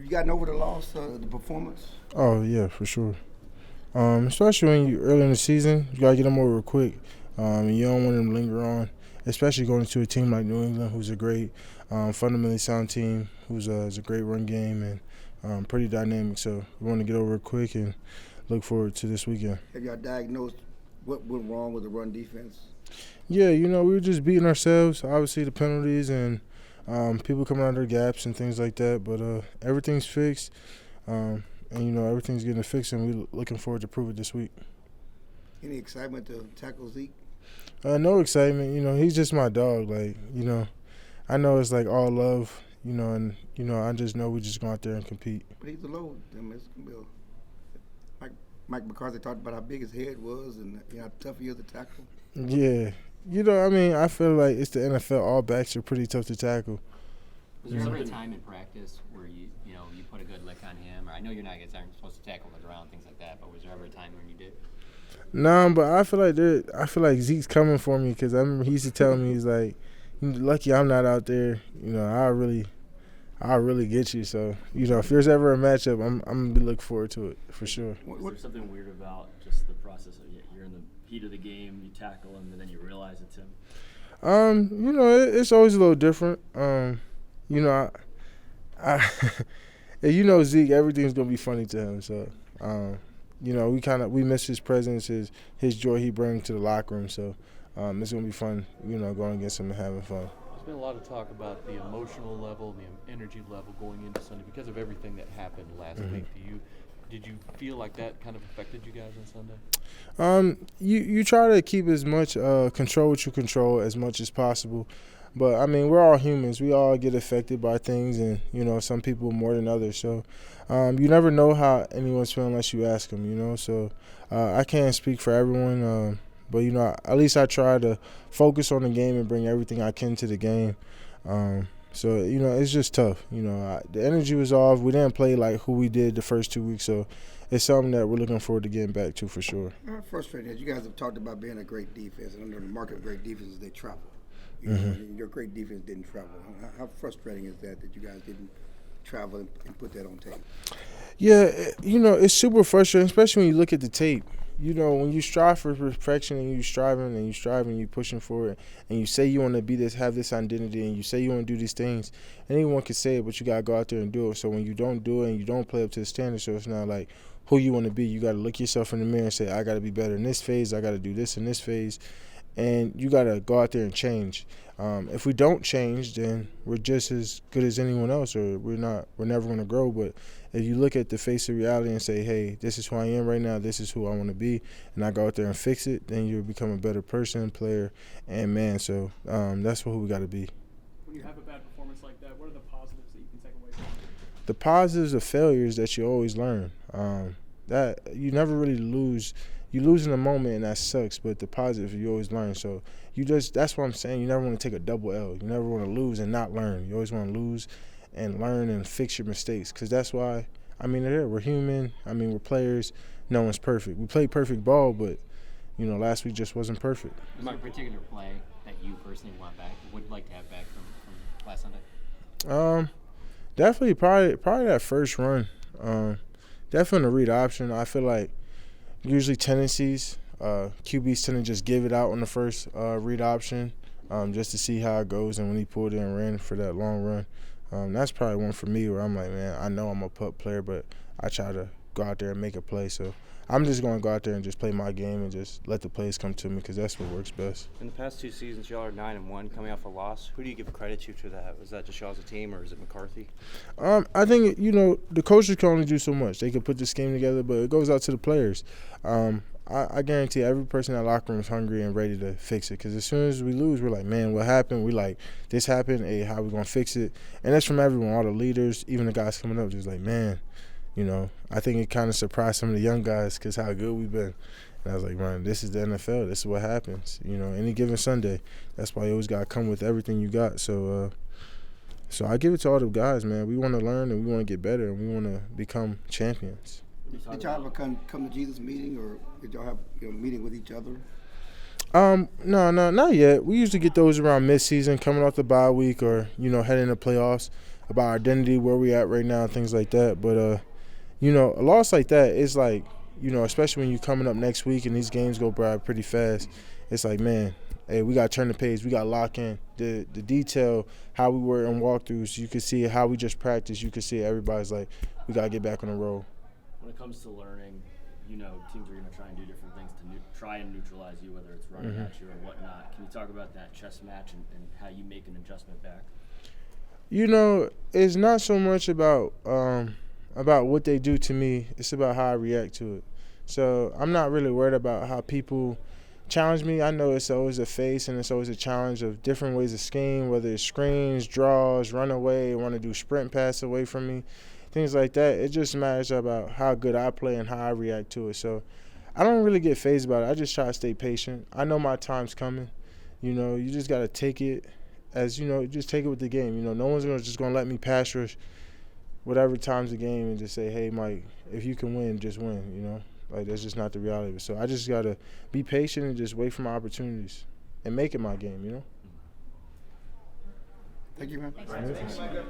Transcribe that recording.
you gotten over the loss, the performance? Oh yeah, for sure. Especially when you early in the season, you gotta get them over quick. You don't want them to linger on, especially going to a team like New England, who's a great, fundamentally sound team, who's has a great run game and pretty dynamic. So we want to get over it quick and look forward to this weekend. Have y'all diagnosed what went wrong with the run defense? Yeah, we were just beating ourselves. Obviously, the penalties and people coming out of their gaps and things like that. But everything's fixed, and everything's getting fixed, and we're looking forward to prove it this week. Any excitement to tackle Zeke? No excitement. He's just my dog. I know it's like all love. I just know we just go out there and compete. But he's a load. It's gonna be Mike McCarthy talked about how big his head was and how tough he is to tackle. Yeah. I feel like it's the NFL. All backs are pretty tough to tackle. Was there ever a time in practice where you put a good lick on him? Or I know you're not supposed to tackle the ground, things like that, but was there ever a time when you did? No, but I feel like Zeke's coming for me because I remember he used to tell me, he's like, lucky I'm not out there. I'll really get you. So, if there's ever a matchup, I'm going to be looking forward to it for sure. Was there something weird about just the process of you're in the heat of the game, you tackle him, and then you realize it's him? It's always a little different. Zeke, everything's going to be funny to him. So, we miss his presence, his joy he brings to the locker room. So, it's going to be fun, going against him and having fun. There's been a lot of talk about the emotional level, the energy level going into Sunday because of everything that happened last week. Did you feel like that kind of affected you guys on Sunday? You try to keep as much control what you control as much as possible. But, we're all humans. We all get affected by things, and, some people more than others. So, you never know how anyone's feeling unless you ask them, So, I can't speak for everyone. But, at least I try to focus on the game and bring everything I can to the game. So, it's just tough. The energy was off. We didn't play like who we did the first 2 weeks. So, it's something that we're looking forward to getting back to for sure. How frustrating is you guys have talked about being a great defense, and under the market of great defenses, they travel. Your great defense didn't travel. How frustrating is that you guys didn't travel and put that on tape? Yeah, it's super frustrating, especially when you look at the tape. When you strive for perfection and you're pushing for it, and you say you want to be this, have this identity, and you say you want to do these things, anyone can say it, but you got to go out there and do it. So when you don't do it and you don't play up to the standard, so it's not like who you want to be. You got to look yourself in the mirror and say, I got to be better in this phase. I got to do this in this phase. And you got to go out there and change. If we don't change, then we're just as good as anyone else, or we're never going to grow. But if you look at the face of reality and say, hey, this is who I am right now, this is who I want to be, and I go out there and fix it, then you become a better person, player, and man. So that's who we got to be. When you have a bad performance like that, what are the positives that you can take away from it? The positives of failure is that you always learn. That you never really lose. You lose in a moment, and that sucks, but the positive, you always learn. So that's what I'm saying. You never want to take a double L. You never want to lose and not learn. You always want to lose and learn and fix your mistakes, because that's why, we're human. We're players. No one's perfect. We played perfect ball, but, last week just wasn't perfect. Was there a particular play that you personally want back, would like to have back from last Sunday? Definitely, probably that first run. Definitely the read option. I feel like usually tendencies, QBs tend to just give it out on the first read option just to see how it goes. And when he pulled in and ran for that long run, that's probably one for me where I'm like, man, I know I'm a pup player, but I try to go out there and make a play. So I'm just going to go out there and just play my game and just let the plays come to me, because that's what works best. In the past 2 seasons, y'all are 9-1 coming off a loss. Who do you give credit to that? Was that just y'all as a team, or is it McCarthy? I think, the coaches can only do so much. They can put this game together, but it goes out to the players. I guarantee every person in that locker room is hungry and ready to fix it, because as soon as we lose, we're like, man, what happened? We like, this happened. Hey, how we going to fix it? And that's from everyone, all the leaders, even the guys coming up, just like, man, I think it kind of surprised some of the young guys because how good we've been. And I was like, man, this is the NFL. This is what happens. Any given Sunday. That's why you always got to come with everything you got. So I give it to all the guys, man. We want to learn and we want to get better and we want to become champions. Did y'all ever come to Jesus meeting, or did y'all have a meeting with each other? No, not yet. We usually get those around mid-season, coming off the bye week or, heading to playoffs. about our identity, where we at right now, things like that. But you know, a loss like that is like, you know, especially when you're coming up next week and these games go by pretty fast. It's like, man, hey, we got to turn the page. We got to lock in. The detail, how we were in walkthroughs, you could see how we just practiced. You could see everybody's like, we got to get back on the road. When it comes to learning, you know, teams are going to try and do different things to try and neutralize you, whether it's running at you or whatnot. Can you talk about that chess match and how you make an adjustment back? You know, it's not so much about what they do to me. It's about how I react to it. So I'm not really worried about how people challenge me. I know it's always a face and it's always a challenge of different ways of scheme, whether it's screens, draws, run away, want to do sprint pass away from me, things like that. It just matters about how good I play and how I react to it. So I don't really get fazed about it. I just try to stay patient. I know my time's coming. You know, you just got to take it as, you know, just take it with the game. You know, no one's just going to let me pass rush whatever time's the game and just say, hey, Mike, if you can win, just win, you know. Like, that's just not the reality of it. So I just got to be patient and just wait for my opportunities and make it my game, you know. Thank you, man. Thanks, Micah.